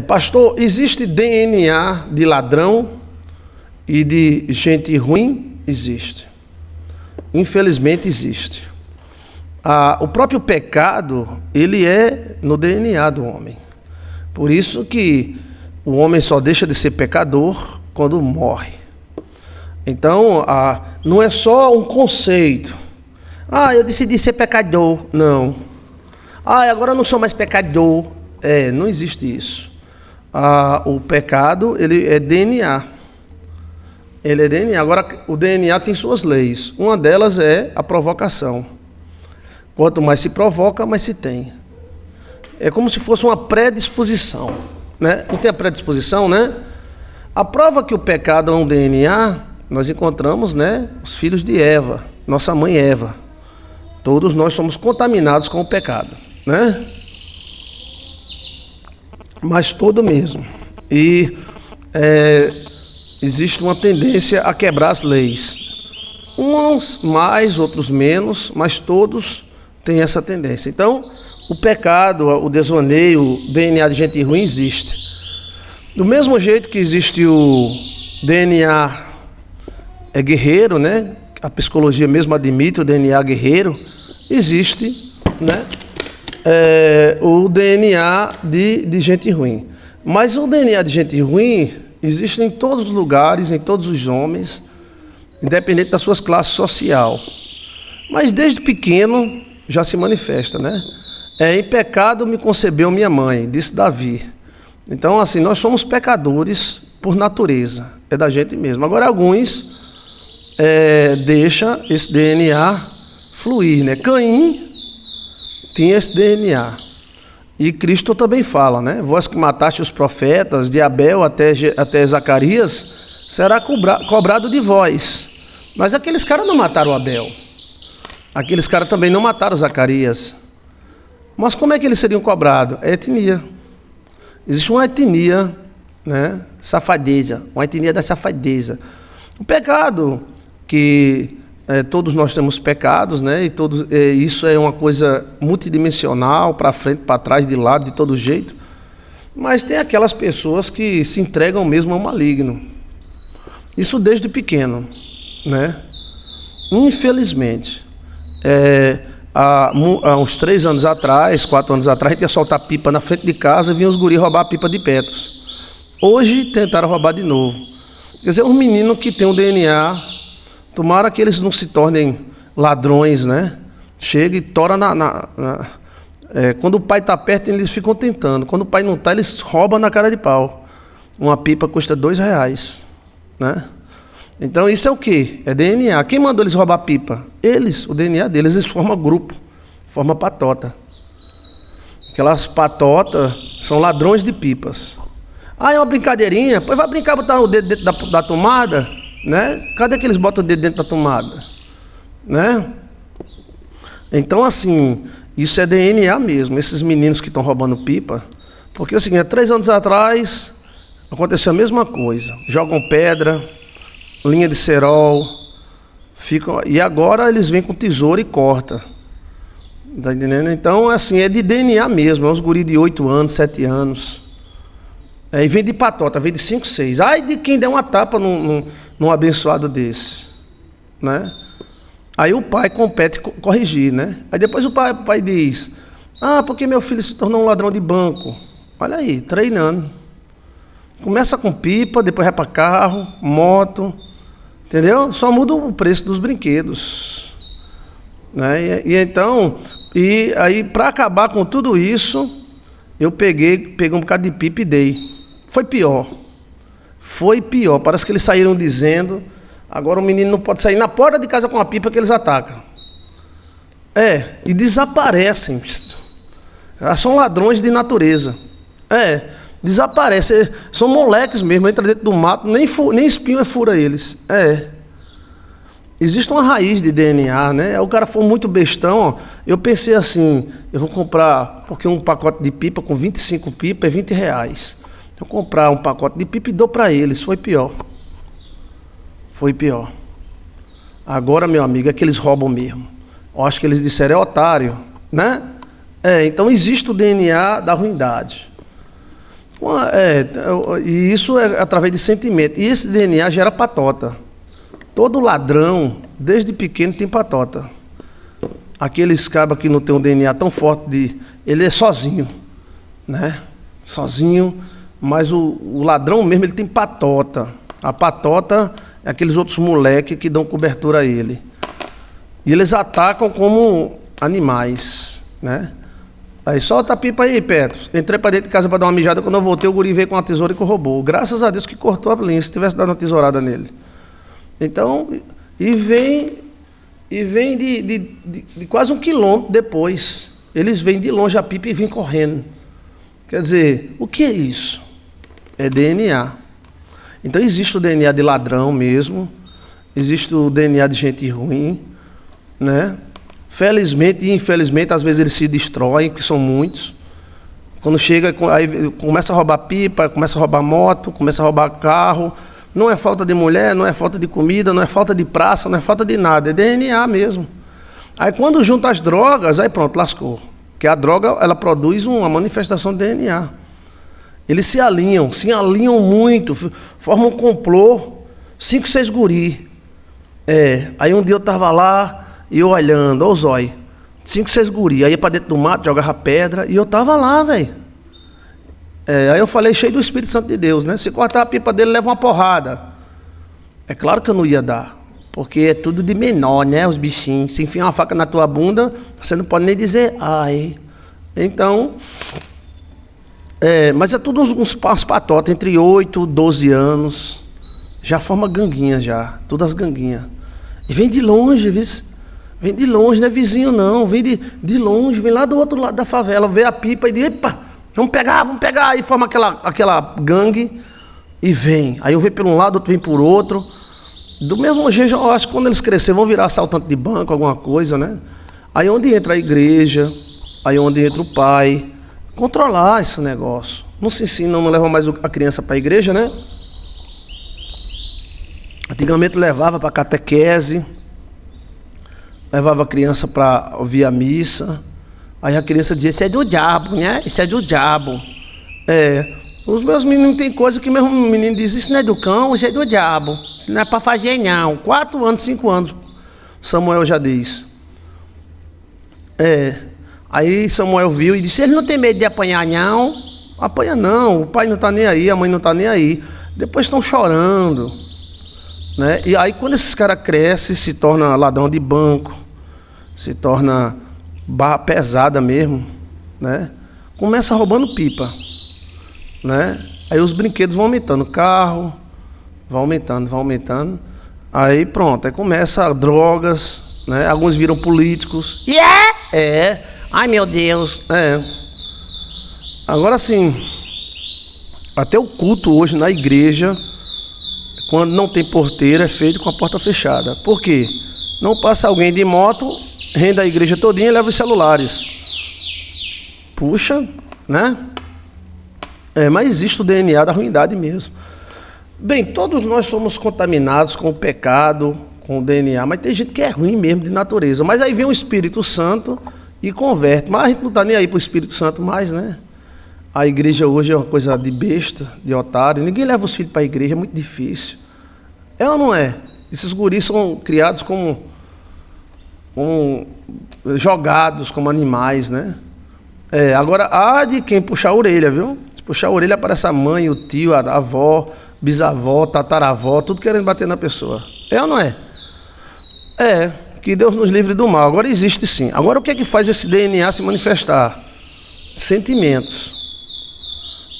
Pastor, existe DNA de ladrão e de gente ruim? Existe. Infelizmente existe. O próprio pecado, ele é no DNA do homem. Por isso que o homem só deixa de ser pecador quando morre. Então, não é só um conceito. Eu decidi ser pecador. Não. Agora eu não sou mais pecador. Não existe isso. O pecado, ele é DNA. Ele é DNA. Agora, o DNA tem suas leis. Uma delas é a provocação. Quanto mais se provoca, mais se tem. É como se fosse uma predisposição, né? Não tem a predisposição, né? A prova que o pecado é um DNA, nós encontramos, né, os filhos de Eva, nossa mãe Eva. Todos nós somos contaminados com o pecado, né? Mas todo mesmo. E existe uma tendência a quebrar as leis. Uns mais, outros menos, mas todos têm essa tendência. Então, o pecado, o desvaneio, o DNA de gente ruim existe. Do mesmo jeito que existe o DNA guerreiro, né? A psicologia mesmo admite o DNA guerreiro, existe, né? O DNA de gente ruim. Mas o DNA de gente ruim existe em todos os lugares, em todos os homens, independente das suas classes social. Mas desde pequeno já se manifesta, né? Em pecado me concebeu minha mãe, disse Davi. Então, assim, nós somos pecadores por natureza, é da gente mesmo. Agora, alguns deixam esse DNA fluir, né? Caim tinha esse DNA. E Cristo também fala, né? Vós que mataste os profetas, de Abel até Zacarias, será cobrado de vós. Mas aqueles caras não mataram Abel. Aqueles caras também não mataram Zacarias. Mas como é que eles seriam cobrados? É etnia. Existe uma etnia, né? Safadeza, uma etnia da safadeza. O pecado, que todos nós temos pecados, né? E isso é uma coisa multidimensional, para frente, para trás, de lado, de todo jeito. Mas tem aquelas pessoas que se entregam mesmo ao maligno. Isso desde pequeno, né? Infelizmente. Há uns 3 anos atrás, 4 anos atrás, a gente ia soltar pipa na frente de casa e vinha os guris roubar a pipa de Petros. Hoje tentaram roubar de novo. Quer dizer, um menino que tem um DNA, tomara que eles não se tornem ladrões, né? Chega e tora quando o pai está perto, eles ficam tentando. Quando o pai não está, eles roubam na cara de pau. Uma pipa custa R$2, né? Então isso é o quê? É DNA. Quem mandou eles roubar pipa? Eles, o DNA deles, eles formam grupo, formam patota. Aquelas patotas são ladrões de pipas. É uma brincadeirinha? Pois vai brincar, botar o dedo dentro da tomada, né? Cadê que eles botam o dedo dentro da tomada? Né? Então, assim, isso é DNA mesmo, esses meninos que estão roubando pipa. Porque é o seguinte, 3 anos atrás, aconteceu a mesma coisa. Jogam pedra, linha de cerol, e agora eles vêm com tesoura e corta. Tá entendendo? Então, assim, é de DNA mesmo, é uns guri de 8 anos, 7 anos. E vem de patota, vem de 5, 6. Ai de quem der uma tapa num abençoado desse, né? Aí o pai compete corrigir, né? Aí depois o pai diz, porque meu filho se tornou um ladrão de banco. Olha aí, treinando. Começa com pipa, depois vai para carro, moto, entendeu? Só muda o preço dos brinquedos, né? E aí para acabar com tudo isso, eu peguei um bocado de pipa e dei. Foi pior. Parece que eles saíram dizendo, agora o menino não pode sair na porta de casa com a pipa que eles atacam. E desaparecem. São ladrões de natureza. Desaparecem. São moleques mesmo, entra dentro do mato, nem espinho fura eles. Existe uma raiz de DNA, né? O cara foi muito bestão. Eu pensei assim, eu vou comprar, porque um pacote de pipa com 25 pipas é R$20. Eu comprar um pacote de pipa e dou para eles. Foi pior. Agora, meu amigo, é que eles roubam mesmo. Eu acho que eles disseram, é otário, né? Então existe o DNA da ruindade. E isso é através de sentimento. E esse DNA gera patota. Todo ladrão, desde pequeno, tem patota. Aqueles cabas que não tem um DNA tão forte, ele é sozinho, né? Sozinho, mas o ladrão mesmo, ele tem patota. A patota é aqueles outros moleques que dão cobertura a ele. E eles atacam como animais, né? Aí, solta a pipa aí, Petros. Entrei para dentro de casa para dar uma mijada, quando eu voltei, o guri veio com uma tesoura e corroborou. Graças a Deus que cortou a linha, se tivesse dado uma tesourada nele. Então, e vem de quase 1 quilômetro depois. Eles vêm de longe a pipa e vêm correndo. Quer dizer, o que é isso? É DNA. Então existe o DNA de ladrão mesmo, existe o DNA de gente ruim, né? Felizmente e infelizmente, às vezes eles se destroem, porque são muitos. Quando chega, aí começa a roubar pipa, começa a roubar moto, começa a roubar carro. Não é falta de mulher, não é falta de comida, não é falta de praça, não é falta de nada, é DNA mesmo. Aí quando junta as drogas, aí pronto, lascou. Porque a droga, ela produz uma manifestação de DNA. Eles se alinham muito, formam um complô, 5, 6 guri. Aí um dia eu tava lá, e eu olhando, ó o zóio, 5, 6 guri, aí ia pra dentro do mato, jogava pedra, e eu tava lá, velho. Aí eu falei, cheio do Espírito Santo de Deus, né? Se cortar a pipa dele, leva uma porrada. É claro que eu não ia dar, porque é tudo de menor, né? Os bichinhos. Se enfiar uma faca na tua bunda, você não pode nem dizer ai. Então, mas é tudo uns patotas, entre 8 e 12 anos. Já forma ganguinha já, todas as ganguinhas. E vem de longe, viu? Vem de longe, não é vizinho não. Vem de longe, vem lá do outro lado da favela, vê a pipa e diz, epa, vamos pegar. Aí forma aquela gangue e vem. Aí eu venho por um lado, outro vem por outro. Do mesmo jeito, eu acho que quando eles crescerem, vão virar assaltante de banco, alguma coisa, né? Aí onde entra a igreja, aí onde entra o pai, controlar esse negócio. Não se ensina, não leva mais a criança para a igreja, né? Antigamente levava para catequese, levava a criança para ouvir a missa. Aí a criança dizia, isso é do diabo, né? Isso é do diabo. Os meus meninos têm coisa que meu menino diz, isso não é do cão, isso é do diabo. Isso não é para fazer não. 4 anos, 5 anos, Samuel já diz. Aí Samuel viu e disse, ele não tem medo de apanhar não? Apanha não, o pai não está nem aí, a mãe não está nem aí. Depois estão chorando, né? E aí quando esses caras crescem, se torna ladrão de banco, se torna barra pesada mesmo, né? Começa roubando pipa, né? Aí os brinquedos vão aumentando, carro vai aumentando, aí pronto, aí começa drogas, né? Alguns viram políticos. Ai meu Deus. Agora sim, até o culto hoje na igreja, quando não tem porteira, é feito com a porta fechada. Por quê? Não passa alguém de moto, rende a igreja todinha e leva os celulares. Puxa, né? Mas existe o DNA da ruindade mesmo. Bem, todos nós somos contaminados com o pecado, com o DNA, mas tem gente que é ruim mesmo de natureza. Mas aí vem o Espírito Santo e converte. Mas a gente não está nem aí para o Espírito Santo mais, né? A igreja hoje é uma coisa de besta, de otário. Ninguém leva os filhos para a igreja, é muito difícil. É ou não é? Esses guris são criados como jogados como animais, né? Agora, há de quem puxar a orelha, viu? Se puxar a orelha, aparece a mãe, o tio, a avó, bisavó, tataravó, tudo querendo bater na pessoa. É ou não é? Que Deus nos livre do mal. Agora existe sim. Agora o que é que faz esse DNA se manifestar? Sentimentos.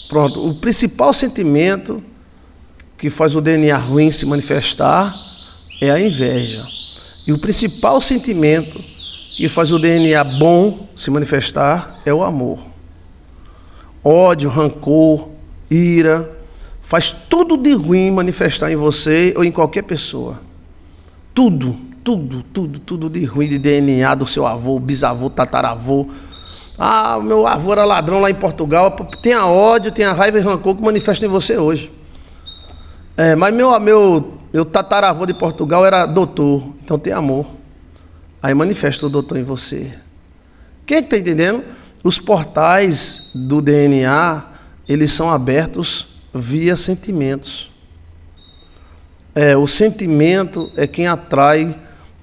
Pronto, o principal sentimento que faz o DNA ruim se manifestar é a inveja. E o principal sentimento que faz o DNA bom se manifestar é o amor. Ódio, rancor, ira, faz tudo de ruim manifestar em você ou em qualquer pessoa. Tudo de ruim de DNA do seu avô, bisavô, tataravô. Meu avô era ladrão lá em Portugal. Tem a ódio, tem a raiva e rancor que manifesta em você hoje. Mas meu tataravô de Portugal era doutor, então tem amor. Aí manifesta o doutor em você. Quem está entendendo? Os portais do DNA eles são abertos via sentimentos. O sentimento é quem atrai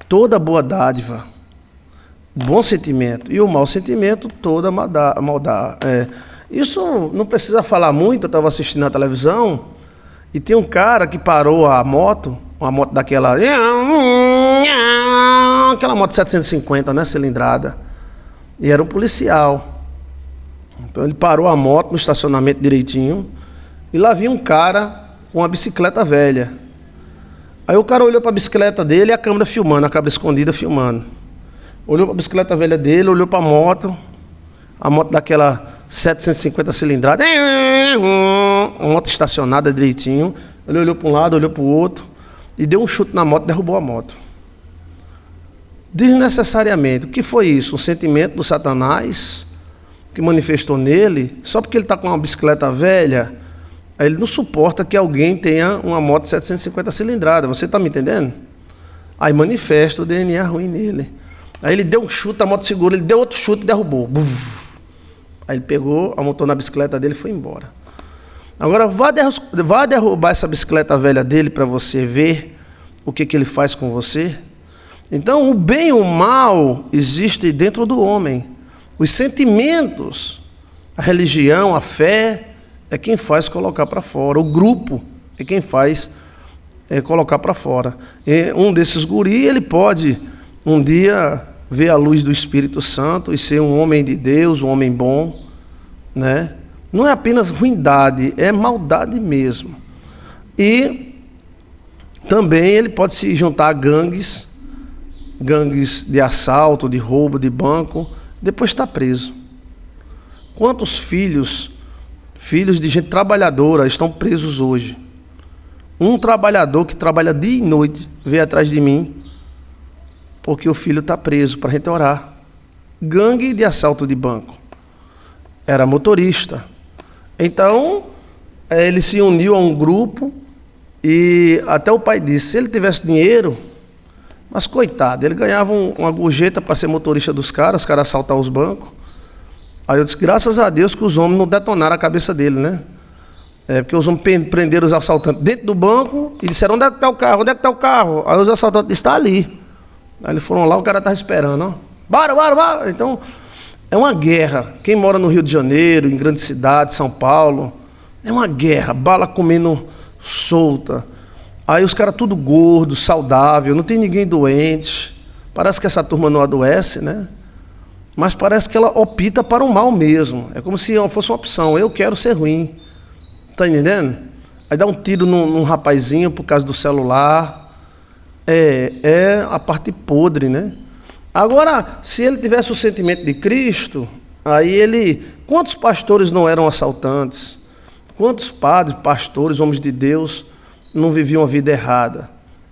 toda boa dádiva, bom sentimento, e o mau sentimento, toda maldade. Isso não precisa falar muito. Eu estava assistindo na televisão e tem um cara que parou a moto, uma moto daquela, aquela moto 750, né, cilindrada, e era um policial. Então ele parou a moto no estacionamento direitinho e lá vinha um cara com uma bicicleta velha. Aí o cara olhou para a bicicleta dele e a câmera filmando, a câmera escondida filmando. Olhou para a bicicleta velha dele, olhou para a moto daquela 750 cilindrada, uma moto estacionada direitinho. Ele olhou para um lado, olhou para o outro e deu um chute na moto, derrubou a moto. Desnecessariamente. O que foi isso? Um sentimento do Satanás que manifestou nele, só porque ele está com uma bicicleta velha, aí ele não suporta que alguém tenha uma moto 750 cilindrada. Você está me entendendo? Aí manifesta o DNA ruim nele. Aí ele deu um chute, a moto segura, ele deu outro chute e derrubou. Aí ele pegou, amontou na bicicleta dele e foi embora. Agora vá derrubar essa bicicleta velha dele para você ver o que ele faz com você. Então o bem e o mal existe dentro do homem. Os sentimentos, a religião, a fé, é quem faz colocar para fora. O grupo é quem faz colocar para fora. E um desses guri, ele pode um dia ver a luz do Espírito Santo e ser um homem de Deus, um homem bom, né? Não é apenas ruindade, é maldade mesmo. E também ele pode se juntar a gangues de assalto, de roubo, de banco, depois está preso. Quantos filhos de gente trabalhadora estão presos hoje? Um trabalhador que trabalha dia e noite veio atrás de mim porque o filho está preso para a gente orar. Gangue de assalto de banco. Era motorista. Então, ele se uniu a um grupo e até o pai disse, se ele tivesse dinheiro, mas coitado, ele ganhava uma gorjeta para ser motorista dos caras, os caras assaltar os bancos. Aí eu disse, graças a Deus que os homens não detonaram a cabeça dele, né? Porque os homens prenderam os assaltantes dentro do banco e disseram, onde é que está o carro? Onde é que está o carro? Aí os assaltantes disseram, está ali. Aí eles foram lá, o cara estava esperando, ó. Bora. Então, é uma guerra. Quem mora no Rio de Janeiro, em grandes cidades, São Paulo, é uma guerra, bala comendo solta. Aí os caras tudo gordo, saudável, não tem ninguém doente. Parece que essa turma não adoece, né? Mas parece que ela opta para o mal mesmo. É como se fosse uma opção, eu quero ser ruim. Tá entendendo? Aí dá um tiro num rapazinho por causa do celular. É a parte podre, né? Agora, se ele tivesse o sentimento de Cristo, aí ele... Quantos pastores não eram assaltantes? Quantos padres, pastores, homens de Deus não viviam a vida errada?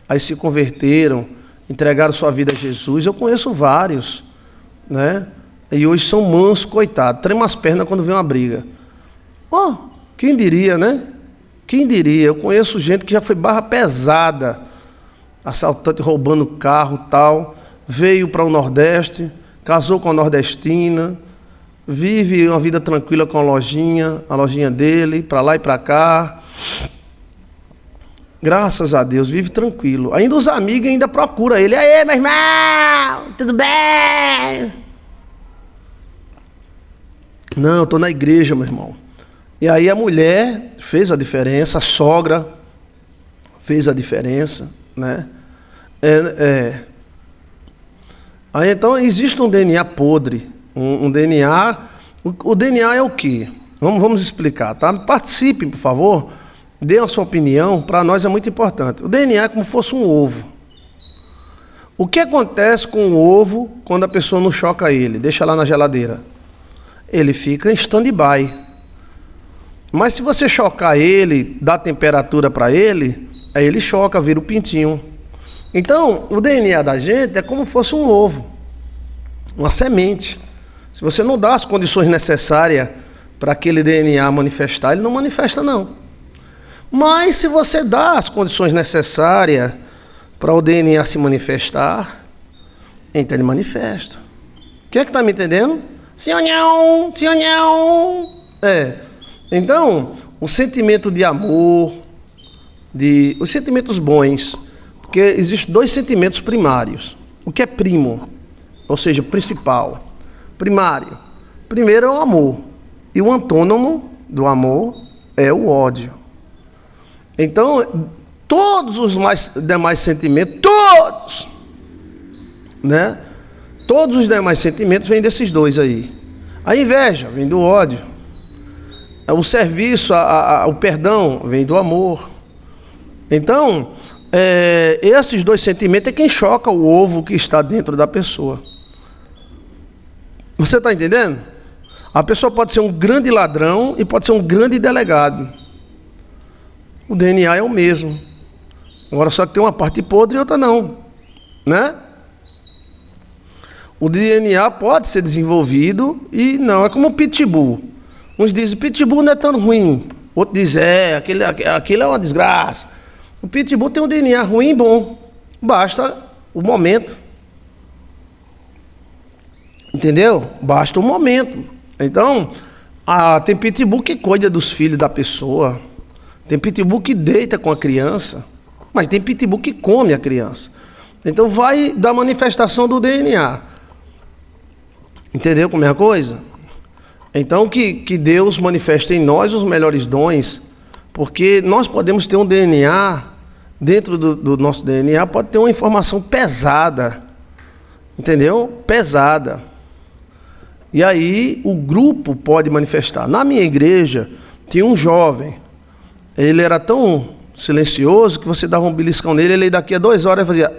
Aí se converteram, entregaram sua vida a Jesus. Eu conheço vários, né? E hoje são mansos, coitados. Trema as pernas quando vê uma briga. Quem diria, né? Quem diria? Eu conheço gente que já foi barra pesada, assaltante roubando carro e tal, veio para o Nordeste, casou com a nordestina, vive uma vida tranquila com a lojinha dele, para lá e para cá. Graças a Deus, vive tranquilo. Ainda os amigos ainda procuram ele. Aí, meu irmão, tudo bem? Não, eu estou na igreja, meu irmão. E aí a mulher fez a diferença, a sogra fez a diferença, né? Aí então existe um DNA podre, um DNA. O DNA é o quê? Vamos explicar, tá? Participem, por favor. Dê a sua opinião, para nós é muito importante. O DNA é como se fosse um ovo. O que acontece com o ovo quando a pessoa não choca ele? Deixa lá na geladeira. Ele fica em stand-by. Mas se você chocar ele, dá temperatura para ele, aí ele choca, vira o pintinho. Então, o DNA da gente é como se fosse um ovo, uma semente. Se você não dá as condições necessárias para aquele DNA manifestar, ele não manifesta não. Mas se você dá as condições necessárias para o DNA se manifestar, então ele manifesta. Quem é que está me entendendo? Sim ou não? Sim ou não? Então, o sentimento de amor, os sentimentos bons, porque existem dois sentimentos primários. O que é primo, ou seja, principal, primário. Primeiro é o amor, e o antônimo do amor é o ódio. Então, todos os demais sentimentos, todos, né? Todos os demais sentimentos vêm desses dois aí. A inveja vem do ódio. O serviço, o perdão vem do amor. Então, esses dois sentimentos é quem choca o ovo que está dentro da pessoa. Você está entendendo? A pessoa pode ser um grande ladrão e pode ser um grande delegado. O DNA é o mesmo. Agora só que tem uma parte podre e outra não, né? O DNA pode ser desenvolvido e não, é como o pitbull. Uns dizem, pitbull não é tão ruim. Outros dizem, aquilo é uma desgraça. O pitbull tem um DNA ruim e bom. Basta o momento. Entendeu? Basta o momento. Então, tem pitbull que cuida dos filhos da pessoa. Tem pitbull que deita com a criança. Mas tem pitbull que come a criança. Então, vai da manifestação do DNA. Entendeu como é a coisa? Então, que Deus manifeste em nós os melhores dons, porque nós podemos ter um DNA, dentro do nosso DNA, pode ter uma informação pesada, entendeu? Pesada. E aí, o grupo pode manifestar. Na minha igreja, tinha um jovem, ele era tão silencioso que você dava um beliscão nele, ele daqui a 2 horas fazia,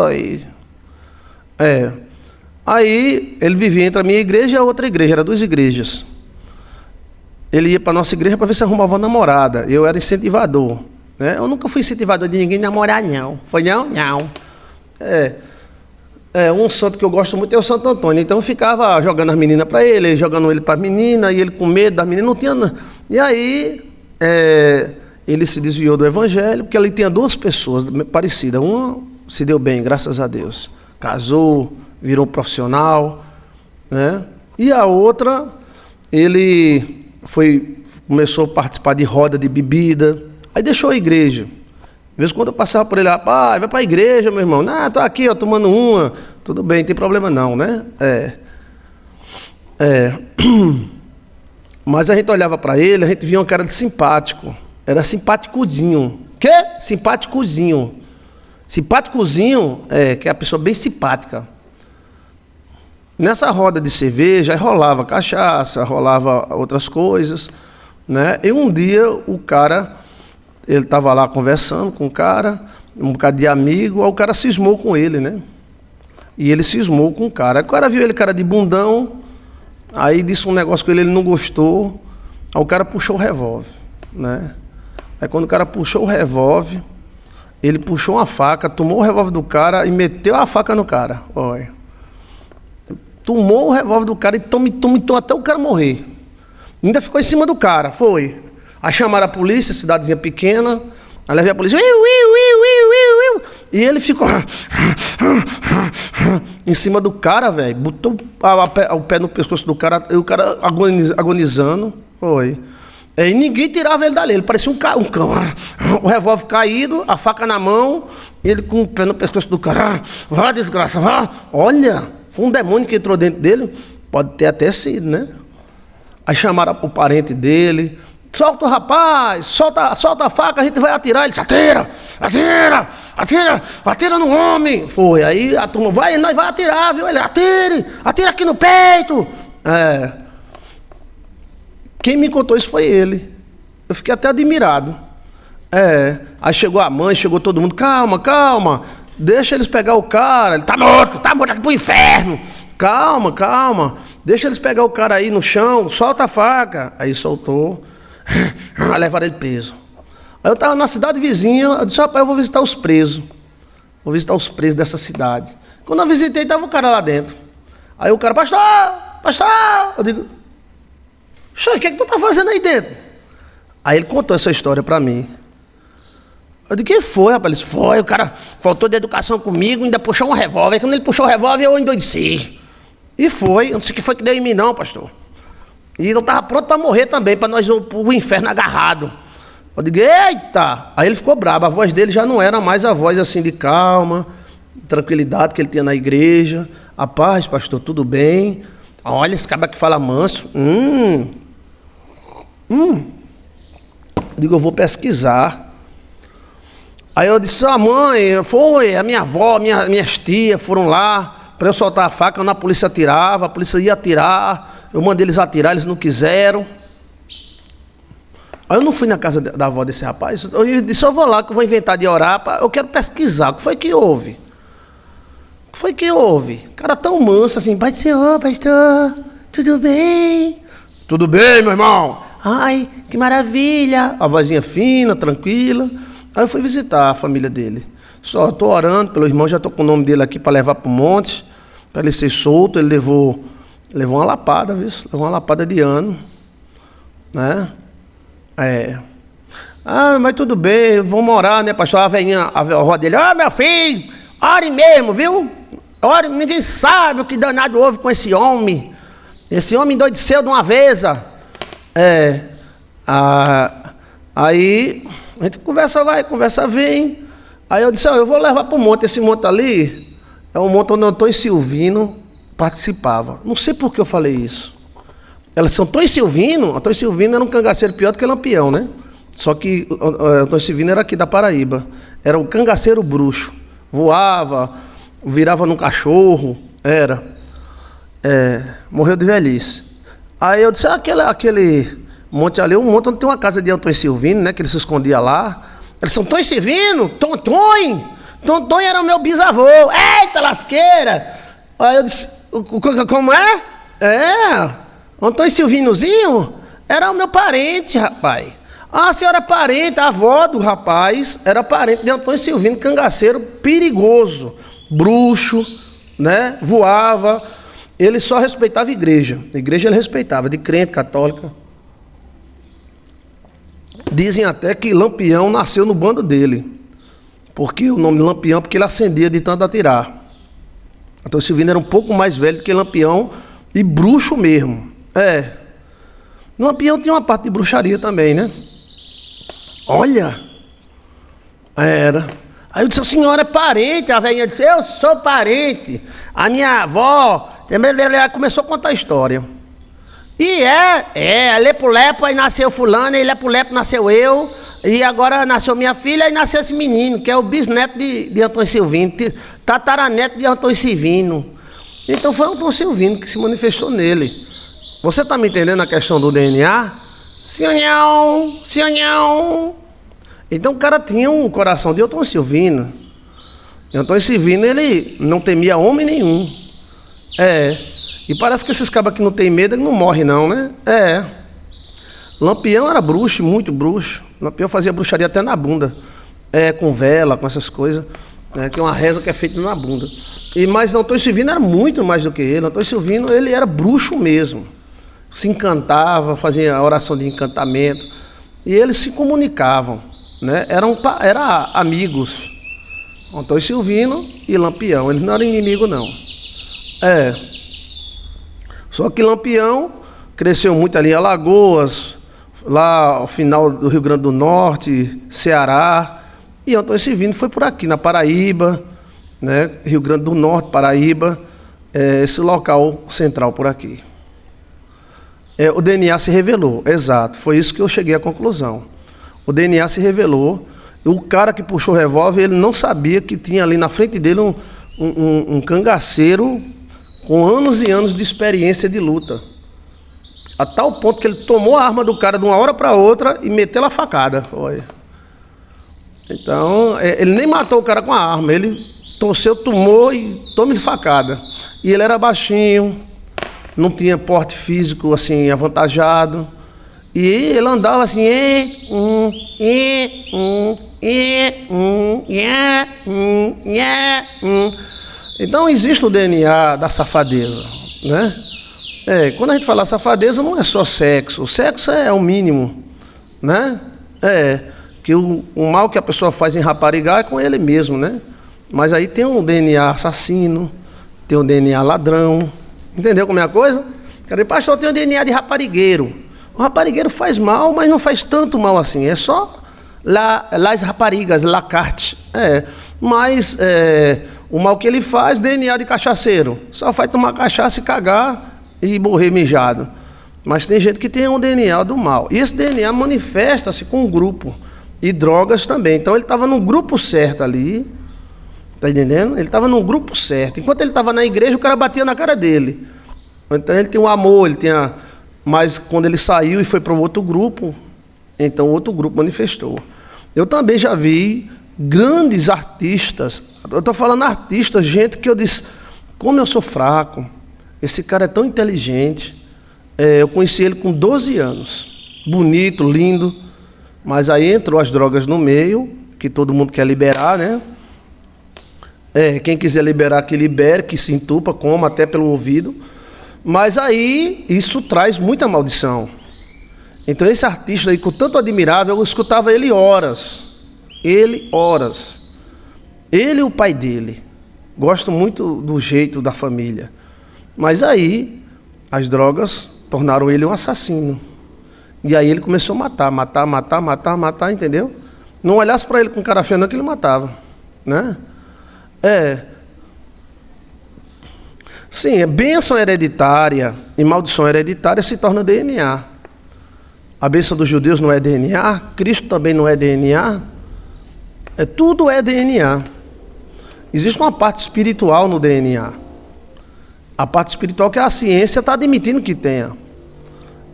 ai. Aí, ele vivia entre a minha igreja e a outra igreja, eram 2 igrejas. Ele ia para a nossa igreja para ver se arrumava uma namorada. Eu era incentivador, né? Eu nunca fui incentivador de ninguém namorar, não. Foi não? Não. Um santo que eu gosto muito é o Santo Antônio. Então eu ficava jogando as meninas para ele, jogando ele para as meninas, e ele com medo das meninas, não tinha nada. E aí, ele se desviou do evangelho, porque ali tinha 2 pessoas parecidas. Uma se deu bem, graças a Deus. Casou, virou um profissional, né? E a outra, ele começou a participar de roda de bebida, aí deixou a igreja. De vez em quando eu passava por ele, rapaz, vai para a igreja, meu irmão. Não, estou aqui, ó, tomando uma. Tudo bem, não tem problema não, né? Mas a gente olhava para ele, a gente via uma cara de simpático. Era simpáticozinho. Quê? Simpáticozinho. Simpáticozinho que é a pessoa bem simpática. Nessa roda de cerveja, rolava cachaça, rolava outras coisas, né? E um dia o cara, ele estava lá conversando com o cara, um bocado de amigo, aí o cara cismou com ele, né? E ele cismou com o cara. O cara viu ele, cara de bundão, aí disse um negócio com ele, ele não gostou, aí o cara puxou o revólver, né? Aí quando o cara puxou o revólver, ele puxou uma faca, tomou o revólver do cara e meteu a faca no cara. Olha. Tomou o revólver do cara e tomou até o cara morrer. Ainda ficou em cima do cara, foi. Aí chamaram a polícia, cidadezinha pequena, aí levei a polícia, e ele ficou em cima do cara, velho, botou o pé no pescoço do cara, e o cara agonizando, foi. E ninguém tirava ele dali, ele parecia um cão, o revólver caído, a faca na mão, ele com o pé no pescoço do cara, vá desgraça, vá, olha... Foi um demônio que entrou dentro dele, pode ter até sido, né? Aí chamaram o parente dele, solta o rapaz, solta a faca, a gente vai atirar. Ele disse, atira no homem. Foi, aí a turma, nós vai atirar, viu? Ele, atira aqui no peito. Quem me contou isso foi ele. Eu fiquei até admirado. Aí chegou a mãe, chegou todo mundo, calma. Deixa eles pegar o cara, ele tá morto aqui pro inferno. Calma. Deixa eles pegar o cara aí no chão, solta a faca. Aí soltou, levaram ele preso. Aí eu estava na cidade vizinha, eu disse, rapaz, eu vou visitar os presos. Vou visitar os presos dessa cidade. Quando eu visitei, estava o cara lá dentro. Aí o cara, pastor! Eu digo, o que é que tu tá fazendo aí dentro? Aí ele contou essa história para mim. Eu digo, que foi, rapaz? Ele disse, foi, o cara faltou de educação comigo, ainda puxou um revólver. Aí quando ele puxou o revólver, eu endoideci. E foi, eu não sei o que foi que deu em mim não, pastor. E eu estava pronto para morrer também, para nós ir para o inferno agarrado. Eu digo, eita! Aí ele ficou bravo, a voz dele já não era mais a voz assim de calma, tranquilidade que ele tinha na igreja. A paz, pastor, tudo bem? Olha esse cara que fala manso. Eu digo, eu vou pesquisar. Aí eu disse, a mãe, a minha avó, minhas tias foram lá para eu soltar a faca, quando a polícia atirava, a polícia ia atirar, eu mandei eles atirar, eles não quiseram. Aí eu não fui na casa da avó desse rapaz, eu disse, eu vou lá que eu vou inventar de orar, eu quero pesquisar, o que foi que houve? O que foi que houve? Cara tão manso assim, Pai do Senhor, pastor, tudo bem? Tudo bem, meu irmão? Ai, que maravilha! A vozinha fina, tranquila. Aí eu fui visitar a família dele. Só estou orando pelo irmão, já estou com o nome dele aqui para levar para o monte, para ele ser solto. Ele levou uma lapada, viu? Levou uma lapada de ano, né? Mas tudo bem, vamos orar, né, pastor? A avó dele, meu filho, ore mesmo, viu? Ore, ninguém sabe o que danado houve com esse homem. Esse homem endoideceu de uma vez. Aí a gente conversa vai, conversa vem. Aí eu disse, eu vou levar para o monte. Esse monte ali é um monte onde o Antônio Silvino participava. Não sei por que eu falei isso. Elas são Antônio Silvino era um cangaceiro pior do que Lampião, né? Só que Antônio Silvino era aqui da Paraíba. Era um cangaceiro bruxo. Voava, virava num cachorro. Morreu de velhice. Aí eu disse, aquele monte ali, um monte onde tem uma casa de Antônio Silvino, né? Que ele se escondia lá. Eles são Antônio Silvino? Tontonho era o meu bisavô. Eita lasqueira! Aí eu disse, como é? Antônio Silvinozinho era o meu parente, rapaz. A senhora é parente, a avó do rapaz era parente de Antônio Silvino, cangaceiro perigoso, bruxo, né? Voava. Ele só respeitava a igreja ele respeitava, de crente, católica. Dizem até que Lampião nasceu no bando dele, porque o nome de Lampião, porque ele acendia de tanto atirar. Antônio Silvino era um pouco mais velho do que Lampião e bruxo mesmo. Lampião tinha uma parte de bruxaria também, né? Olha, era. Aí eu disse, a senhora é parente? A velhinha disse, eu sou parente. A minha avó começou a contar a história. E lepo-lepo, aí nasceu fulano, e lepo-lepo nasceu eu, e agora nasceu minha filha, e nasceu esse menino, que é o bisneto de Antônio Silvino, tataraneto de Antônio Silvino. Então foi Antônio Silvino que se manifestou nele. Você está me entendendo a questão do DNA? Senhor. Então o cara tinha um coração de Antônio Silvino. E Antônio Silvino, ele não temia homem nenhum. E parece que esses cabas que não tem medo, ele não morre não, né? Lampião era bruxo, muito bruxo. Lampião fazia bruxaria até na bunda. Com vela, com essas coisas. Tem uma reza que é feita na bunda. Mas Antônio Silvino era muito mais do que ele. Antônio Silvino, ele era bruxo mesmo. Se encantava, fazia a oração de encantamento. E eles se comunicavam, né? Eram amigos. Antônio Silvino e Lampião. Eles não eram inimigos, não. Só que Lampião cresceu muito ali em Alagoas, lá ao final do Rio Grande do Norte, Ceará. E Antônio Silvino foi por aqui, na Paraíba, né? Rio Grande do Norte, Paraíba, esse local central por aqui. O DNA se revelou, exato, foi isso que eu cheguei à conclusão. O DNA se revelou, o cara que puxou o revólver, ele não sabia que tinha ali na frente dele um cangaceiro com anos e anos de experiência de luta. A tal ponto que ele tomou a arma do cara de uma hora para outra e meteu a facada. Olha. Então, ele nem matou o cara com a arma, ele torceu, tomou e tome facada. E ele era baixinho, não tinha porte físico assim avantajado. E ele andava assim, Então existe o DNA da safadeza, né? Quando a gente fala safadeza, não é só sexo. O sexo é o mínimo, né? Que o mal que a pessoa faz em raparigar é com ele mesmo, né? Mas aí tem um DNA assassino, tem um DNA ladrão. Entendeu como é a coisa? Cadê? Pastor, eu tenho DNA de raparigueiro. O raparigueiro faz mal, mas não faz tanto mal assim. É só las raparigas, la carte. Mas o mal que ele faz, DNA de cachaceiro. Só faz tomar cachaça e cagar e morrer mijado. Mas tem gente que tem um DNA do mal. E esse DNA manifesta-se com um grupo. E drogas também. Então ele estava no grupo certo ali. Está entendendo? Ele estava no grupo certo. Enquanto ele estava na igreja, o cara batia na cara dele. Então ele tem um amor, ele tem a... Mas quando ele saiu e foi para o outro grupo, então o outro grupo manifestou. Eu também já vi grandes artistas, eu estou falando artistas, gente que eu disse, como eu sou fraco, esse cara é tão inteligente, eu conheci ele com 12 anos, bonito, lindo, mas aí entrou as drogas no meio, que todo mundo quer liberar, né? Quem quiser liberar, que libere, que se entupa, coma até pelo ouvido. Mas aí, isso traz muita maldição. Então esse artista aí, com tanto admirável, eu escutava ele horas. Ele e o pai dele. Gosto muito do jeito da família. Mas aí, as drogas tornaram ele um assassino. E aí ele começou a matar, entendeu? Não olhasse para ele com cara feia, não, que ele matava, né? Sim, bênção hereditária e maldição hereditária se torna DNA. A bênção dos judeus não é DNA, Cristo também não é DNA. Tudo é DNA. Existe uma parte espiritual no DNA. A parte espiritual que a ciência está admitindo que tenha.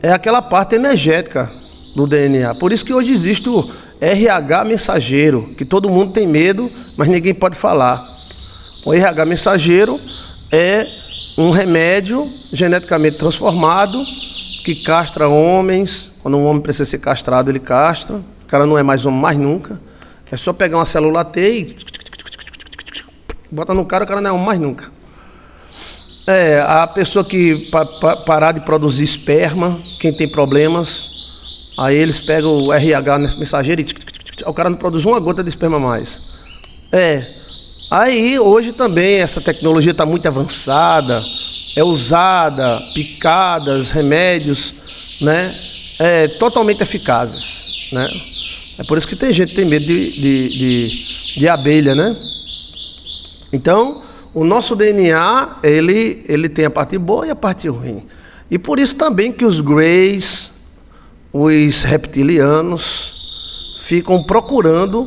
É aquela parte energética do DNA. Por isso que hoje existe o RH mensageiro, que todo mundo tem medo, mas ninguém pode falar. O RH mensageiro é um remédio geneticamente transformado que castra homens. Quando um homem precisa ser castrado, ele castra. O cara não é mais homem mais nunca. É só pegar uma célula T e bota no cara, o cara não é homem mais nunca. A pessoa que parar de produzir esperma, quem tem problemas, aí eles pegam o RH mensageiro e o cara não produz uma gota de esperma mais. Aí, hoje também, essa tecnologia está muito avançada, é usada, picadas, remédios, né? Totalmente eficazes, né? É por isso que tem gente que tem medo de abelha, né? Então, o nosso DNA, ele tem a parte boa e a parte ruim. E por isso também que os greys, os reptilianos, ficam procurando,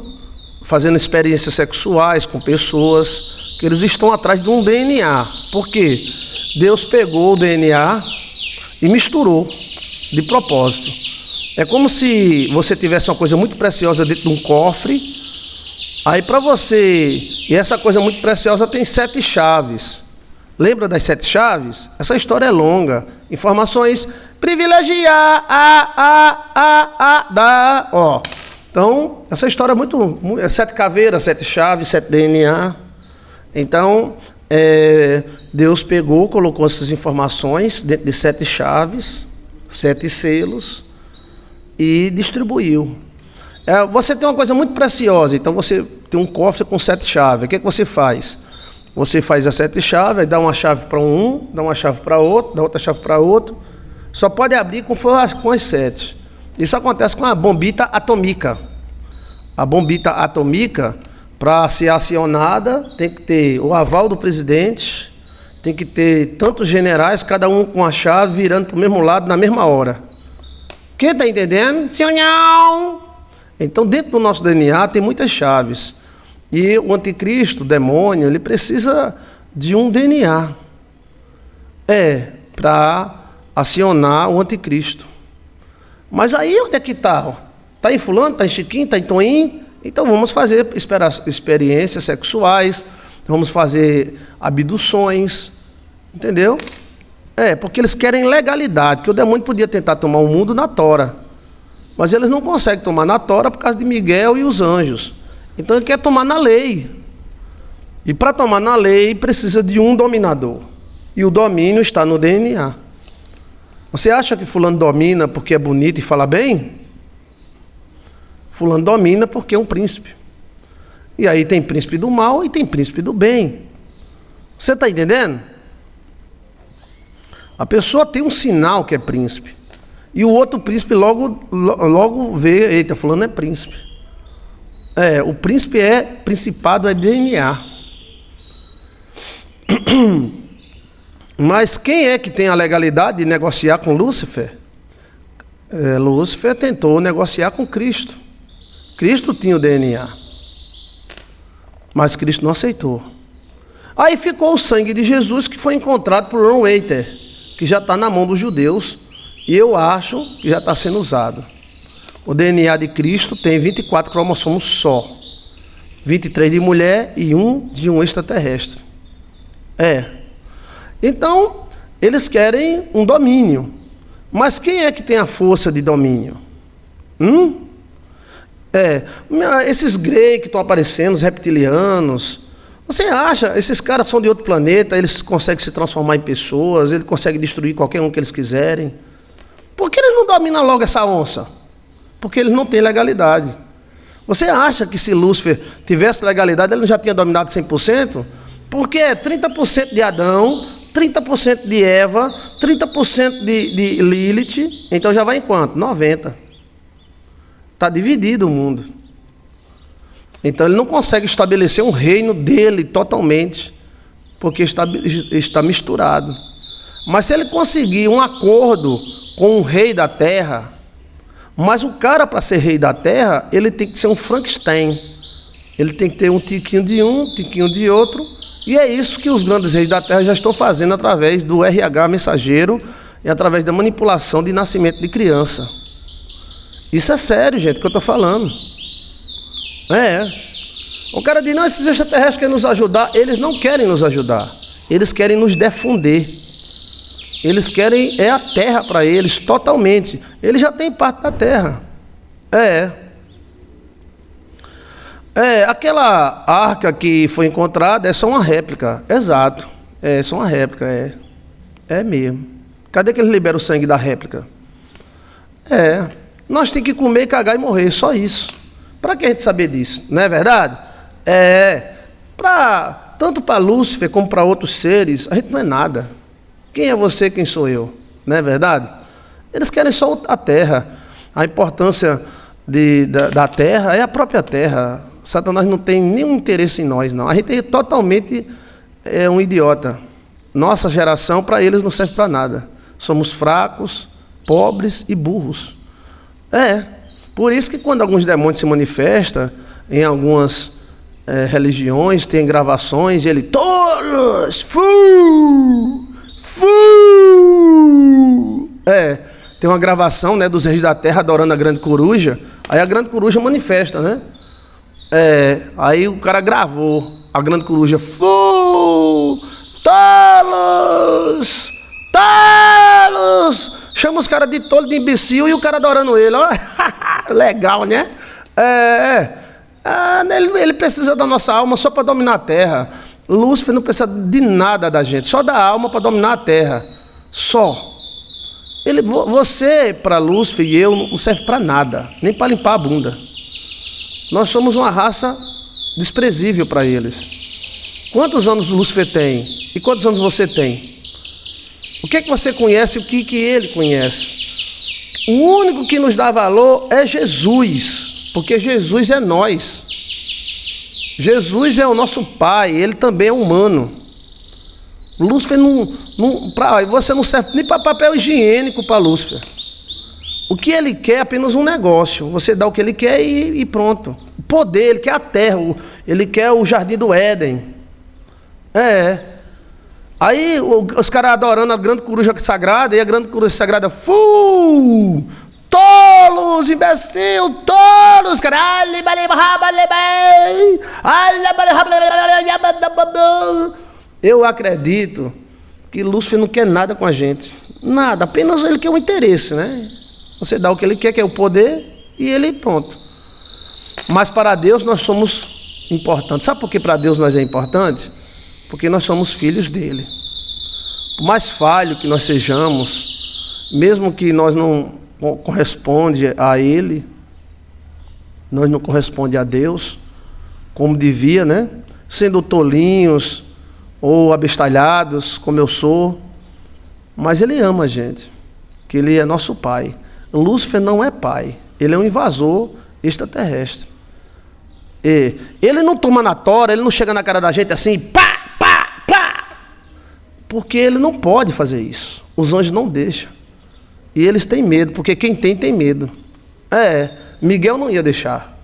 fazendo experiências sexuais com pessoas, que eles estão atrás de um DNA. Por quê? Deus pegou o DNA e misturou, de propósito. É como se você tivesse uma coisa muito preciosa dentro de um cofre, aí para você, e essa coisa muito preciosa tem 7 chaves. Lembra das 7 chaves? Essa história é longa. Informações privilegiar, Então, essa história é muito 7 caveiras, 7 chaves, 7 DNA. Então, Deus pegou, colocou essas informações dentro de 7 chaves, 7 selos e distribuiu. Você tem uma coisa muito preciosa, então você tem um cofre com 7 chaves. O que é que você faz? Você faz as 7 chaves, dá uma chave para um, dá uma chave para outro, dá outra chave para outro. Só pode abrir com as 7. Isso acontece com a bombita atômica. A bombita atômica, para ser acionada, tem que ter o aval do presidente, tem que ter tantos generais, cada um com a chave, virando para o mesmo lado na mesma hora. Quem está entendendo? Sim ou não? Então, dentro do nosso DNA tem muitas chaves. E o anticristo, o demônio, ele precisa de um DNA. Para acionar o anticristo. Mas aí onde é que está? Está em fulano, está em Chiquinho, está em Toinho? Então vamos fazer experiências sexuais, vamos fazer abduções, entendeu? Porque eles querem legalidade, que o demônio podia tentar tomar o mundo na tora, mas eles não conseguem tomar na tora por causa de Miguel e os anjos. Então ele quer tomar na lei. E para tomar na lei precisa de um dominador. E o domínio está no DNA. Você acha que fulano domina porque é bonito e fala bem? Fulano domina porque é um príncipe. E aí tem príncipe do mal e tem príncipe do bem. Você está entendendo? A pessoa tem um sinal que é príncipe. E o outro príncipe logo vê, eita, fulano é príncipe. O príncipe principado é DNA. Mas quem é que tem a legalidade de negociar com Lúcifer? Lúcifer tentou negociar com Cristo. Cristo tinha o DNA. Mas Cristo não aceitou. Aí ficou o sangue de Jesus, que foi encontrado por Ron Waiter, que já está na mão dos judeus, e eu acho que já está sendo usado. O DNA de Cristo tem 24 cromossomos só. 23 de mulher e 1 de um extraterrestre. Então, eles querem um domínio. Mas quem é que tem a força de domínio? Esses greys que estão aparecendo, os reptilianos. Você acha, esses caras são de outro planeta, eles conseguem se transformar em pessoas, eles conseguem destruir qualquer um que eles quiserem. Por que eles não dominam logo essa onça? Porque eles não têm legalidade. Você acha que se Lúcifer tivesse legalidade, ele não já tinha dominado 100%? Porque é 30% de Adão, 30% de Eva, 30% de Lilith, então já vai em quanto? 90%. Está dividido o mundo. Então ele não consegue estabelecer um reino dele totalmente, porque está misturado. Mas se ele conseguir um acordo com o rei da terra, mas o cara, para ser rei da terra, ele tem que ser um Frankenstein. Ele tem que ter um tiquinho de um tiquinho de outro. E é isso que os grandes reis da terra já estão fazendo através do RH mensageiro e através da manipulação de nascimento de criança. Isso é sério, gente, que eu estou falando. O cara diz, não, esses extraterrestres querem nos ajudar. Eles não querem nos ajudar. Eles querem nos defender. Eles querem, a terra para eles, totalmente. Eles já têm parte da terra. Aquela arca que foi encontrada é só uma réplica. Exato. É só uma réplica, É mesmo. Cadê que eles liberam o sangue da réplica? Nós temos que comer, cagar e morrer, só isso. Para que a gente saber disso? Não é verdade? Tanto para Lúcifer como para outros seres, a gente não é nada. Quem é você, quem sou eu? Não é verdade? Eles querem só a terra. A importância da terra é a própria terra. Satanás não tem nenhum interesse em nós, não. A gente é totalmente um idiota. Nossa geração, para eles, não serve para nada. Somos fracos, pobres e burros. Por isso que quando alguns demônios se manifestam, em algumas religiões, tem gravações, ele, tolos, tem uma gravação, né, dos reis da terra adorando a grande coruja, aí a grande coruja manifesta, né? Aí o cara gravou a grande coruja, tolos, chama os caras de tolo, de imbecil, e o cara adorando ele, ó. Legal, né? Ele precisa da nossa alma só para dominar a terra. Lúcifer não precisa de nada da gente, só da alma para dominar a terra. Só. Você, para Lúcifer e eu, não serve para nada, nem para limpar a bunda. Nós somos uma raça desprezível para eles. Quantos anos Lúcifer tem? E quantos anos você tem? O que é que você conhece e o que ele conhece? O único que nos dá valor é Jesus, porque Jesus é nós. Jesus é o nosso Pai, Ele também é humano. Lúcifer você não serve nem para papel higiênico para Lúcifer. O que ele quer é apenas um negócio. Você dá o que ele quer e pronto. O poder, ele quer a terra, ele quer o jardim do Éden. Aí os caras adorando a grande coruja sagrada, e a grande coruja sagrada, tolos, imbecil, tolos, cara. Eu acredito que Lúcifer não quer nada com a gente. Nada, apenas ele quer um interesse, né? Você dá o que ele quer, que é o poder, e ele pronto. Mas para Deus nós somos importantes. Sabe por que para Deus nós é importante? Porque nós somos filhos dele. Por mais falho que nós sejamos, mesmo que nós não corresponde a ele, nós não corresponde a Deus, como devia, né? Sendo tolinhos ou abestalhados, como eu sou, Mas ele ama a gente, que ele é nosso pai. Lúcifer não é pai, ele é um invasor extraterrestre. E ele não toma na tora, ele não chega na cara da gente assim, pá, pá, pá, porque ele não pode fazer isso. Os anjos não deixam. E eles têm medo, porque quem tem medo. Miguel não ia deixar.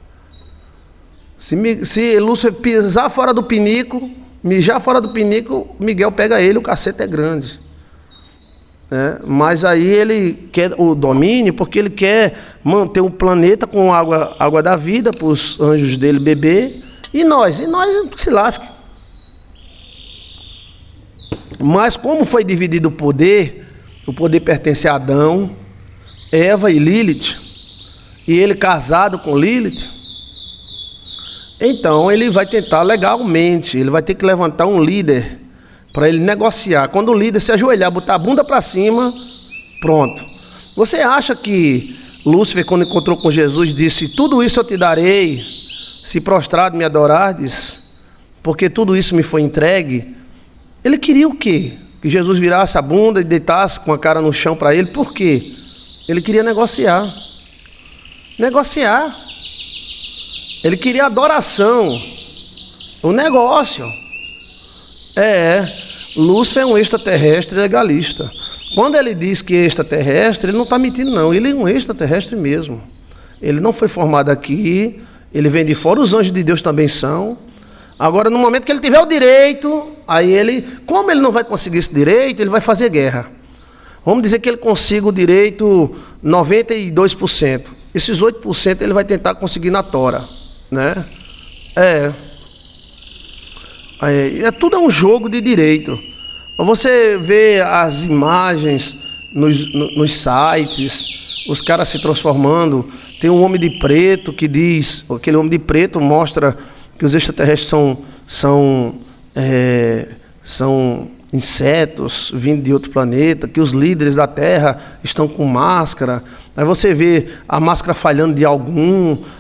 Se Lúcifer pisar fora do pinico, mijar fora do pinico, Miguel pega ele, o cacete é grande. Mas aí ele quer o domínio, porque ele quer manter um planeta com água da vida para os anjos dele beber, e nós se lasque. Mas como foi dividido o poder pertence a Adão, Eva e Lilith, e ele casado com Lilith, então ele vai tentar legalmente, ele vai ter que levantar um líder para ele negociar. Quando o líder se ajoelhar, botar a bunda para cima, pronto. Você acha que Lúcifer, quando encontrou com Jesus, disse: tudo isso eu te darei, se prostrado me adorardes, porque tudo isso me foi entregue? Ele queria o quê? Que Jesus virasse a bunda e deitasse com a cara no chão para ele. Por quê? Ele queria negociar. Ele queria adoração, o negócio. Lúcifer é um extraterrestre legalista. Quando ele diz que é extraterrestre, ele não está mentindo não, ele é um extraterrestre mesmo. Ele não foi formado aqui, ele vem de fora, os anjos de Deus também são. Agora, no momento que ele tiver o direito, aí como ele não vai conseguir esse direito, ele vai fazer guerra. Vamos dizer que ele consiga o direito 92%. Esses 8% ele vai tentar conseguir na tora, né? Tudo é um jogo de direito. Você vê as imagens nos sites, os caras se transformando. Tem um homem de preto que diz, aquele homem de preto mostra que os extraterrestres são insetos vindo de outro planeta, que os líderes da Terra estão com máscara. Aí você vê a máscara falhando de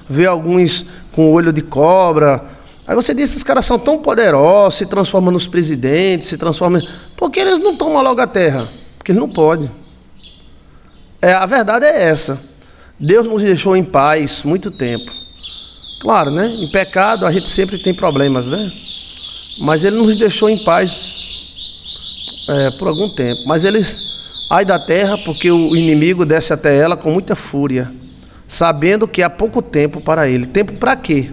vê alguns com olho de cobra. Aí você diz, esses caras são tão poderosos, se transformam nos presidentes, porque eles não tomam logo a terra? Porque eles não podem. A verdade é essa. Deus nos deixou em paz muito tempo. Claro, né? Em pecado a gente sempre tem problemas, né? Mas Ele nos deixou em paz por algum tempo. Mas ai da terra, porque o inimigo desce até ela com muita fúria, sabendo que há pouco tempo para ele. Tempo para quê?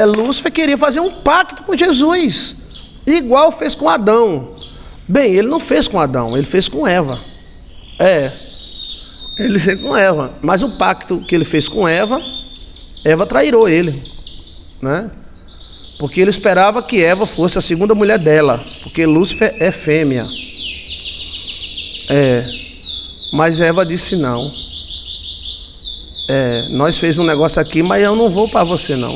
Lúcifer queria fazer um pacto com Jesus, igual fez com Adão. Bem, ele não fez com Adão, ele fez com Eva. Ele fez com Eva, mas o pacto que ele fez com Eva trairou ele, né? Porque ele esperava que Eva fosse a segunda mulher dela, porque Lúcifer é fêmea. Mas Eva disse não. Nós fez um negócio aqui, mas eu não vou para você não.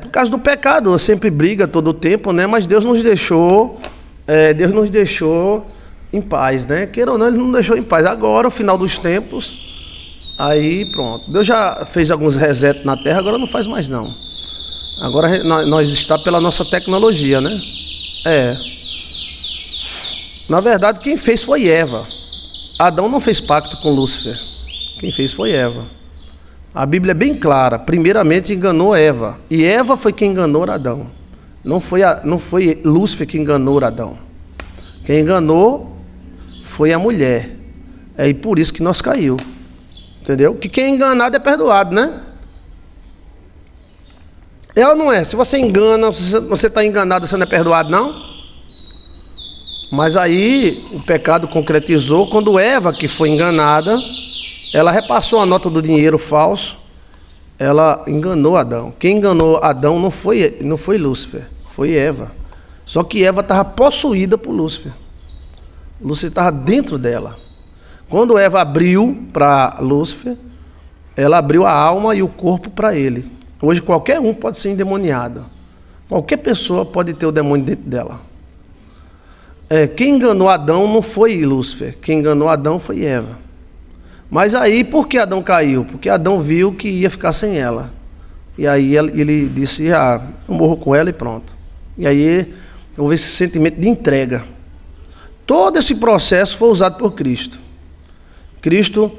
Por causa do pecado, sempre briga todo o tempo, né? Mas Deus nos deixou em paz, né? Queira ou não, Ele não deixou em paz. Agora, o final dos tempos, aí pronto. Deus já fez alguns resets na Terra, agora não faz mais não. Agora nós está pela nossa tecnologia, né? Na verdade, quem fez foi Eva. Adão não fez pacto com Lúcifer. Quem fez foi Eva. A Bíblia é bem clara. Primeiramente enganou Eva. E Eva foi quem enganou Adão. Não foi Lúcifer que enganou Adão. Quem enganou foi a mulher. E por isso que nós caiu. Entendeu? Que quem é enganado é perdoado, né? Ela não é. Se você engana, você está enganado, você não é perdoado, não? Mas aí o pecado concretizou quando Eva, que foi enganada, ela repassou a nota do dinheiro falso, ela enganou Adão. Quem enganou Adão não foi Lúcifer, foi Eva. Só que Eva estava possuída por Lúcifer. Lúcifer estava dentro dela. Quando Eva abriu para Lúcifer, ela abriu a alma e o corpo para ele. Hoje qualquer um pode ser endemoniado. Qualquer pessoa pode ter o demônio dentro dela. Quem enganou Adão não foi Lúcifer. Quem enganou Adão foi Eva. Mas aí, por que Adão caiu? Porque Adão viu que ia ficar sem ela. E aí ele disse, eu morro com ela e pronto. E aí houve esse sentimento de entrega. Todo esse processo foi usado por Cristo. Cristo,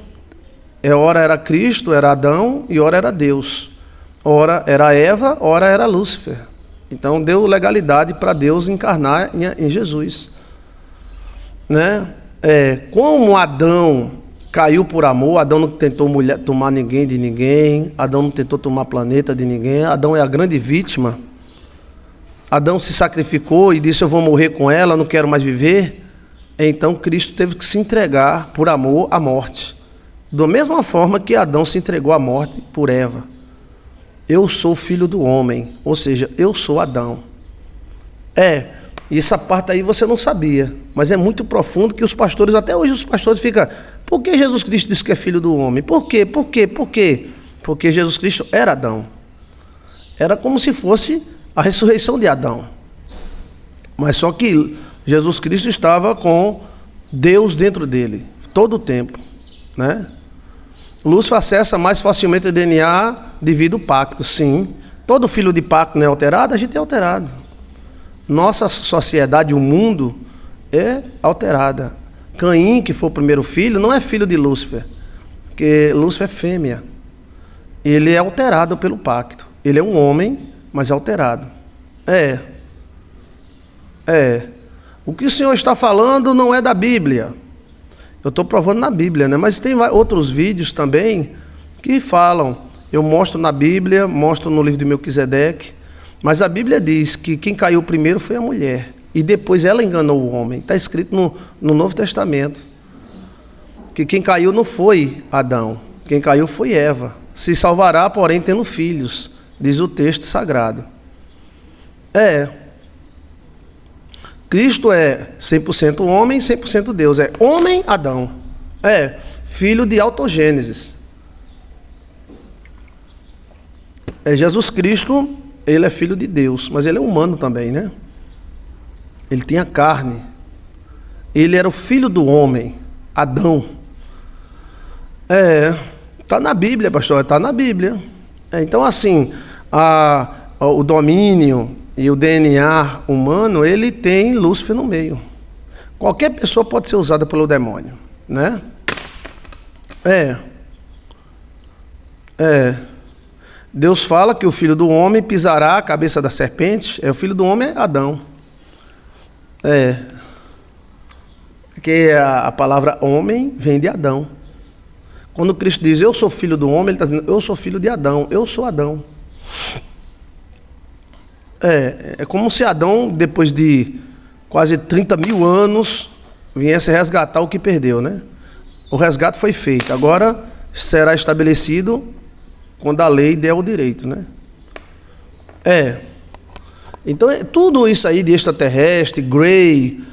ora era Cristo, era Adão, e ora era Deus. Ora era Eva, ora era Lúcifer. Então deu legalidade para Deus encarnar em Jesus. Né? Como Adão caiu por amor, Adão não tentou tomar ninguém de ninguém, Adão não tentou tomar planeta de ninguém, Adão é a grande vítima. Adão se sacrificou e disse, eu vou morrer com ela, não quero mais viver. Então Cristo teve que se entregar por amor à morte. Da mesma forma que Adão se entregou à morte por Eva. Eu sou filho do homem, ou seja, eu sou Adão. E essa parte aí você não sabia, mas é muito profundo que os pastores, até hoje os pastores ficam, por que Jesus Cristo disse que é filho do homem? Por quê? Por quê? Por quê? Porque Jesus Cristo era Adão. Era como se fosse a ressurreição de Adão. Mas só que Jesus Cristo estava com Deus dentro dele, todo o tempo, né? Lúcifer acessa mais facilmente o DNA devido ao pacto, sim. Todo filho de pacto não é alterado, a gente é alterado. Nossa sociedade, o mundo, é alterada. Caim, que foi o primeiro filho, não é filho de Lúcifer, porque Lúcifer é fêmea. Ele é alterado pelo pacto. Ele é um homem, mas é alterado. O que o Senhor está falando não é da Bíblia. Eu estou provando na Bíblia, né? Mas tem outros vídeos também que falam. Eu mostro na Bíblia, mostro no livro de Melquisedeque. Mas a Bíblia diz que quem caiu primeiro foi a mulher. E depois ela enganou o homem. Está escrito no Novo Testamento. Que quem caiu não foi Adão. Quem caiu foi Eva. Se salvará, porém, tendo filhos. Diz o texto sagrado. Cristo é 100% homem, 100% Deus. É homem, Adão. Filho de autogênesis. Jesus Cristo, ele é filho de Deus, mas ele é humano também, né? Ele tinha carne. Ele era o filho do homem, Adão. Está na Bíblia, pastor, está na Bíblia. Então, assim, o domínio e o DNA humano, ele tem Lúcifer no meio. Qualquer pessoa pode ser usada pelo demônio, né? Deus fala que o filho do homem pisará a cabeça da serpente. O filho do homem é Adão. Porque a palavra homem vem de Adão. Quando Cristo diz, eu sou filho do homem, ele está dizendo, eu sou filho de Adão, eu sou Adão. É como se Adão, depois de quase 30 mil anos, viesse resgatar o que perdeu, né? O resgate foi feito, agora será estabelecido quando a lei der o direito, né? Então, tudo isso aí de extraterrestre, Grey,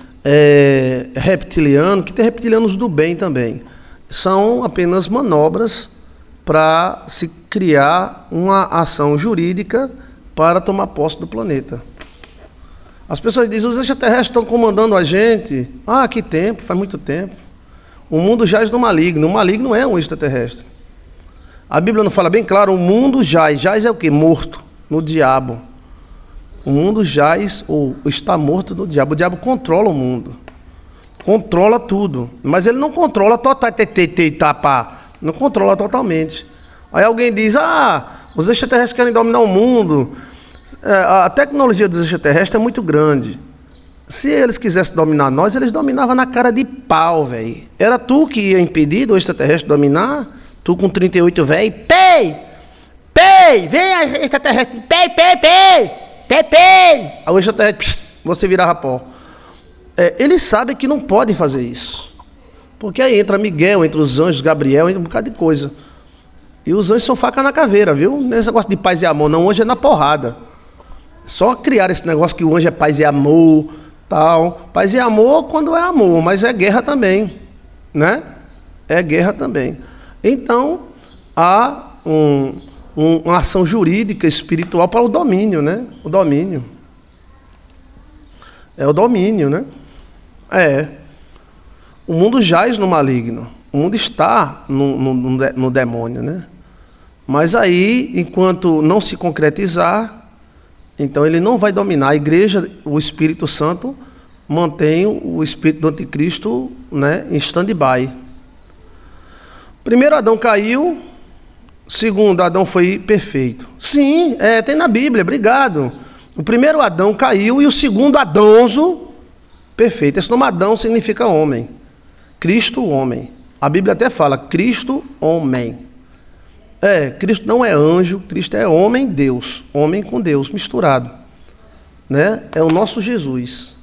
reptiliano, que tem reptilianos do bem também, são apenas manobras para se criar uma ação jurídica para tomar posse do planeta. As pessoas dizem, os extraterrestres estão comandando a gente. Que tempo, faz muito tempo. O mundo jaz no maligno. O maligno é um extraterrestre. A Bíblia não fala bem claro, o mundo jaz. Jaz é o quê? Morto, no diabo. O mundo jaz ou está morto no diabo. O diabo controla o mundo. Controla tudo. Mas ele não controla não controla totalmente. Aí alguém diz, os extraterrestres querem dominar o mundo. A tecnologia dos extraterrestres é muito grande. Se eles quisessem dominar nós, eles dominavam na cara de pau, velho. Era tu que ia impedir do extraterrestre dominar? Tu com 38, velho. Pei! Vem extraterrestre! Pei! Aí o extraterrestre, você virava pó. Eles sabem que não podem fazer isso. Porque aí entra Miguel, entra os anjos, Gabriel, entra um bocado de coisa. E os anjos são faca na caveira, viu? Nesse negócio de paz e amor, não, hoje é na porrada. Só criar esse negócio que o anjo é paz e amor, tal. Paz e amor quando é amor, mas é guerra também, né? É guerra também. Então, há uma ação jurídica, espiritual para o domínio, né? O domínio. É o domínio, né? O mundo jaz no maligno. O mundo está no demônio, né? Mas aí, enquanto não se concretizar, então ele não vai dominar. A igreja, o Espírito Santo, mantém o espírito do anticristo, né, em stand-by. Primeiro Adão caiu, segundo Adão foi perfeito. Sim, tem na Bíblia, obrigado. O primeiro Adão caiu e o segundo Adãozo, perfeito. Esse nome Adão significa homem. Cristo, homem. A Bíblia até fala Cristo, homem. Cristo não é anjo, Cristo é homem, Deus. Homem com Deus, misturado. Né? É o nosso Jesus.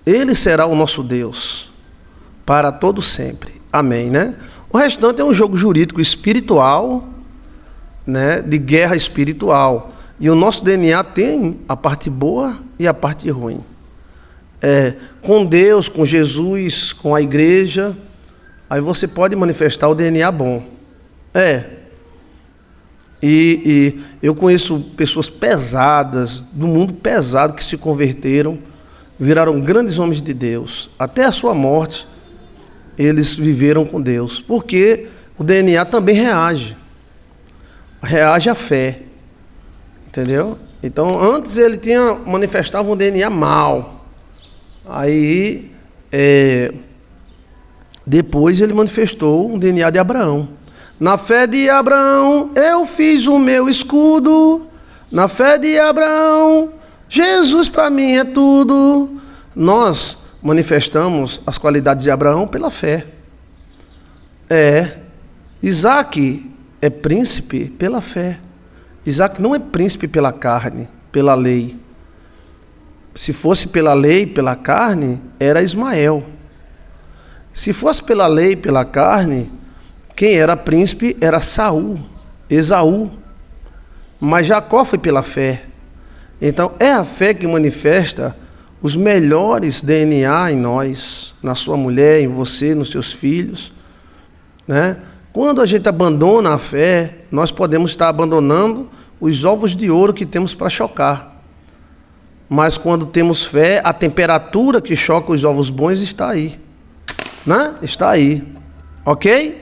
Ele será o nosso Deus para todo sempre. Amém, né? O restante é um jogo jurídico espiritual, né, de guerra espiritual. E o nosso DNA tem a parte boa e a parte ruim. Com Deus, com Jesus, com a igreja, aí você pode manifestar o DNA bom. E eu conheço pessoas pesadas, do mundo pesado, que se converteram, viraram grandes homens de Deus. Até a sua morte, eles viveram com Deus. Porque o DNA também reage. Reage à fé. Entendeu? Então, antes ele manifestava um DNA mal. Aí, depois ele manifestou um DNA de Abraão. Na fé de Abraão, eu fiz o meu escudo. Na fé de Abraão, Jesus para mim é tudo. Nós manifestamos as qualidades de Abraão pela fé. Isaac é príncipe pela fé. Isaac não é príncipe pela carne, pela lei. Se fosse pela lei, pela carne, era Ismael. Se fosse pela lei, pela carne, quem era príncipe era Saul, Esaú. Mas Jacó foi pela fé. Então, é a fé que manifesta os melhores DNA em nós, na sua mulher, em você, nos seus filhos, né? Quando a gente abandona a fé, nós podemos estar abandonando os ovos de ouro que temos para chocar. Mas quando temos fé, a temperatura que choca os ovos bons está aí, né? Está aí, ok?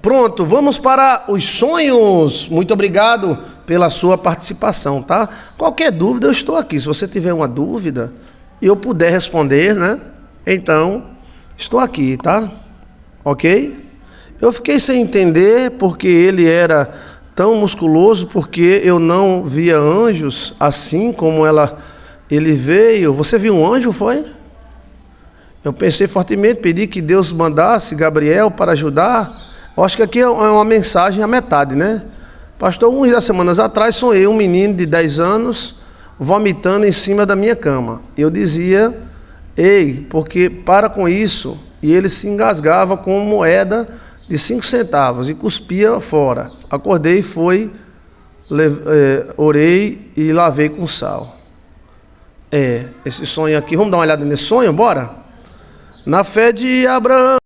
Pronto, vamos para os sonhos. Muito obrigado pela sua participação, tá? Qualquer dúvida, eu estou aqui. Se você tiver uma dúvida e eu puder responder, né? Então, estou aqui, tá? Ok? Eu fiquei sem entender porque ele era tão musculoso, porque eu não via anjos assim como ele veio. Você viu um anjo, foi? Eu pensei fortemente, pedi que Deus mandasse Gabriel para ajudar. Eu acho que aqui é uma mensagem à metade, né? Pastor, umas semanas atrás sonhei um menino de 10 anos vomitando em cima da minha cama. Eu dizia, ei, porque para com isso. E ele se engasgava com moeda de 5 centavos e cuspia fora. Acordei, orei e lavei com sal. Esse sonho aqui, vamos dar uma olhada nesse sonho, bora? Na fé de Abraão.